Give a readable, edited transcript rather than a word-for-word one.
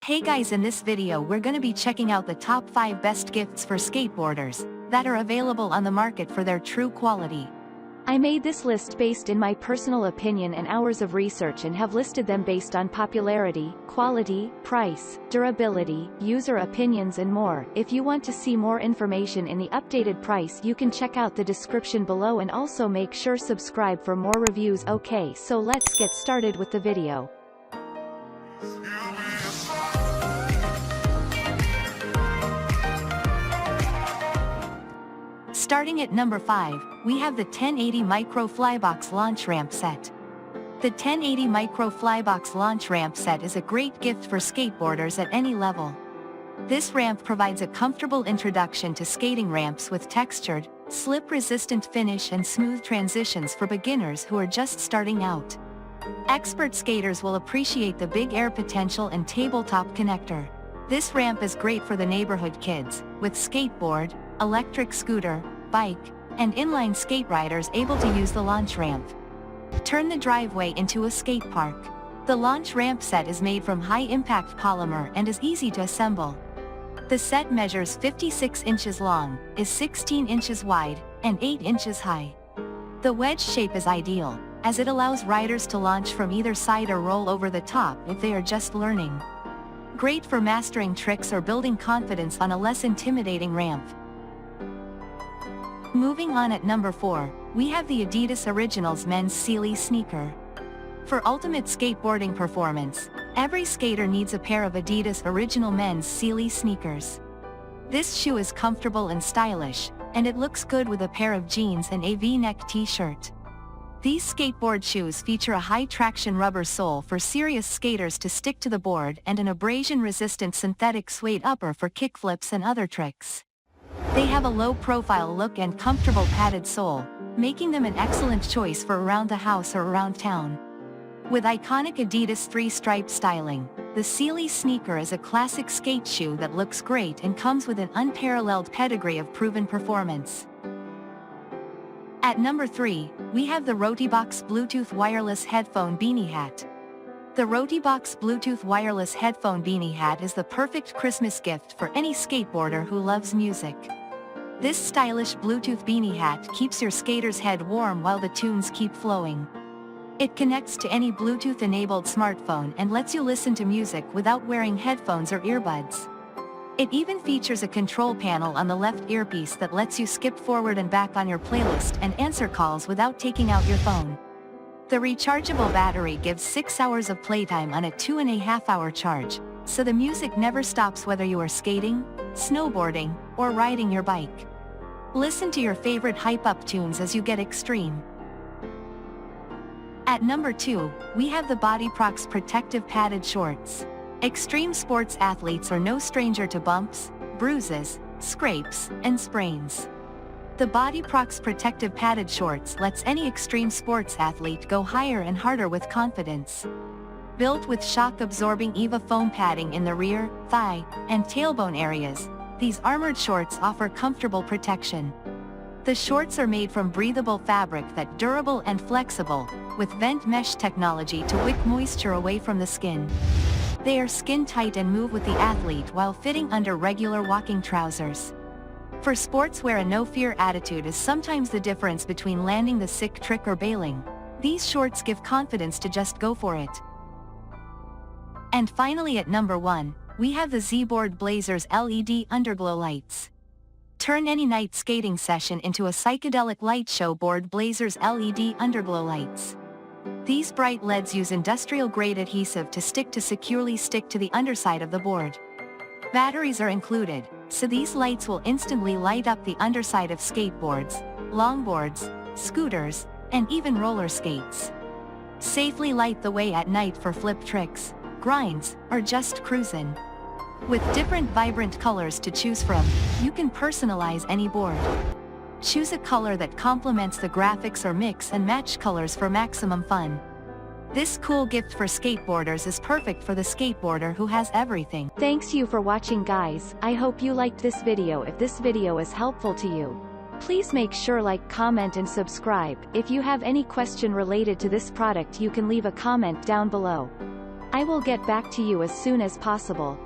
Hey guys, in this video we're gonna be checking out the top 5 best gifts for skateboarders that are available on the market for their true quality. I made this list based in my personal opinion and hours of research and have listed them based on popularity, quality, price, durability, user opinions and more. If you want to see more information in the updated price, you can check out the description below and also make sure subscribe for more reviews. Okay, so let's get started with the video. Starting at number 5, we have the 1080 Micro Flybox Launch Ramp Set. The 1080 Micro Flybox Launch Ramp Set is a great gift for skateboarders at any level. This ramp provides a comfortable introduction to skating ramps with textured, slip-resistant finish and smooth transitions for beginners who are just starting out. Expert skaters will appreciate the big air potential and tabletop connector. This ramp is great for the neighborhood kids, with skateboard, electric scooter, bike, and inline skate riders able to use the launch ramp. Turn the driveway into a skate park. The launch ramp set is made from high-impact polymer and is easy to assemble. The set measures 56 inches long, is 16 inches wide, and 8 inches high. The wedge shape is ideal, as it allows riders to launch from either side or roll over the top if they are just learning. Great for mastering tricks or building confidence on a less intimidating ramp. Moving on at number 4, we have the Adidas Originals Men's Seeley Sneaker. For ultimate skateboarding performance, every skater needs a pair of Adidas Original Men's Seeley sneakers. This shoe is comfortable and stylish, and it looks good with a pair of jeans and a V-neck t-shirt. These skateboard shoes feature a high-traction rubber sole for serious skaters to stick to the board and an abrasion-resistant synthetic suede upper for kickflips and other tricks. They have a low-profile look and comfortable padded sole, making them an excellent choice for around the house or around town. With iconic Adidas 3-stripe styling, the Seeley sneaker is a classic skate shoe that looks great and comes with an unparalleled pedigree of proven performance. At number 3, we have the Rotibox Bluetooth Wireless Headphone Beanie Hat. The Rotibox Bluetooth Wireless Headphone Beanie Hat is the perfect Christmas gift for any skateboarder who loves music. This stylish Bluetooth beanie hat keeps your skater's head warm while the tunes keep flowing. It connects to any Bluetooth-enabled smartphone and lets you listen to music without wearing headphones or earbuds. It even features a control panel on the left earpiece that lets you skip forward and back on your playlist and answer calls without taking out your phone. The rechargeable battery gives 6 hours of playtime on a 2.5-hour charge, so the music never stops whether you are skating, snowboarding, or riding your bike. Listen to your favorite hype-up tunes as you get extreme. At number 2, we have the Bodyprox Protective Padded Shorts. Extreme sports athletes are no stranger to bumps, bruises, scrapes, and sprains. The Bodyprox Protective Padded Shorts lets any extreme sports athlete go higher and harder with confidence. Built with shock-absorbing EVA foam padding in the rear, thigh, and tailbone areas, these armored shorts offer comfortable protection. The shorts are made from breathable fabric that's durable and flexible, with vent mesh technology to wick moisture away from the skin. They are skin-tight and move with the athlete while fitting under regular walking trousers. For sports where a no-fear attitude is sometimes the difference between landing the sick trick or bailing, these shorts give confidence to just go for it. And finally at number 1, we have the ZBoard Blazers LED Underglow Lights. Turn any night skating session into a psychedelic light show. Board Blazers LED Underglow Lights. These bright LEDs use industrial-grade adhesive to securely stick to the underside of the board. Batteries are included, so these lights will instantly light up the underside of skateboards, longboards, scooters, and even roller skates. Safely light the way at night for flip tricks, grinds, or just cruising. With different vibrant colors to choose from, you can personalize any board. Choose a color that complements the graphics or mix and match colors for maximum fun. This cool gift for skateboarders is perfect for the skateboarder who has everything. Thanks you for watching guys. I hope you liked this video. If this video is helpful to you, please make sure like, comment and subscribe. If you have any question related to this product you can leave a comment down below. I will get back to you as soon as possible.